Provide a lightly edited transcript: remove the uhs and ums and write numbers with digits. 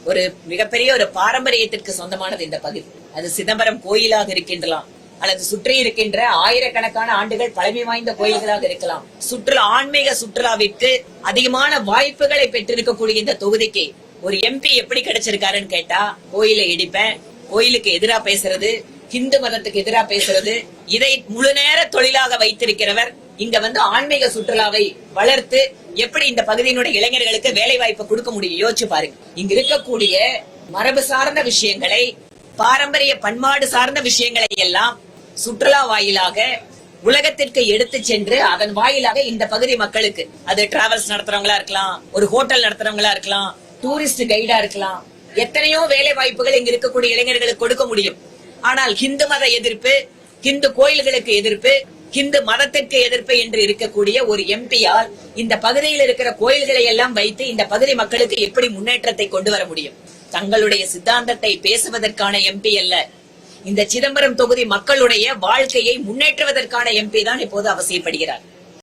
ஒரு மிகப்பெரிய ஒரு பாரம்பரியத்திற்கு சொந்தமானது இந்த பகுதி. அது சிதம்பரம் கோயிலாக இருக்கின்றலாம், அல்லது சுற்றி இருக்கின்ற ஆயிரக்கணக்கான ஆண்டுகள் பழமை வாய்ந்த கோயில்களாக இருக்கலாம். சுற்றுலா, ஆன்மீக சுற்றுலாவிற்கு அதிகமான வாய்ப்புகளை பெற்றிருக்கக்கூடிய இந்த தொகுதிக்கு ஒரு எம்பி எப்படி கிடைச்சிருக்காருன்னு கேட்டா, கோயிலை இடிப்பேன், கோயிலுக்கு எதிரா பேசுறது, ஹிந்து மதத்துக்கு எதிரா பேசுறது, இதை முழு நேர தொழிலாக வைத்திருக்கிறவர் இங்க வந்து ஆன்மீக சுற்றுலாவை வளர்த்து எப்படி இந்த பகுதியினுடைய இளைஞர்களுக்கு வேலை வாய்ப்பு கொடுக்க முடியும் யோசிச்சு பாருங்க. இங்க இருக்கக்கூடிய மரபு சார்ந்த விஷயங்களை, பாரம்பரிய பண்பாடு சார்ந்த விஷயங்களை எல்லாம் சுற்றுலா வாயிலாக உலகத்திற்கு எடுத்து சென்று அதன் வாயிலாக இந்த பகுதி மக்களுக்கு, அது டிராவல்ஸ் நடத்துறவங்களா இருக்கலாம், ஒரு ஹோட்டல் நடத்துறவங்களா இருக்கலாம், டூரிஸ்ட் கைடா இருக்கலாம், எத்தனையோ வேலை வாய்ப்புகள் இங்க இருக்கக்கூடிய இளைஞர்களுக்கு கொடுக்க முடியும். ஆனால் ஹிந்து மத எதிர்ப்பு, ஹிந்து கோயில்களுக்கு எதிர்ப்பு, ஹிந்து மதத்திற்கு எதிர்ப்பு என்று இருக்கக்கூடிய ஒரு எம்பியால் இந்த பகுதியில் இருக்கிற கோயில்களை எல்லாம் வைத்து இந்த பகுதி மக்களுக்கு எப்படி முன்னேற்றத்தை கொண்டு வர முடியும்? தங்களுடைய சித்தாந்தத்தை பேசுவதற்கான எம்பி அல்ல, இந்த சிதம்பரம் தொகுதி மக்களுடைய வாழ்க்கையை முன்னேற்றுவதற்கான எம்பி தான் இப்போது அவசியப்படுகிறார்.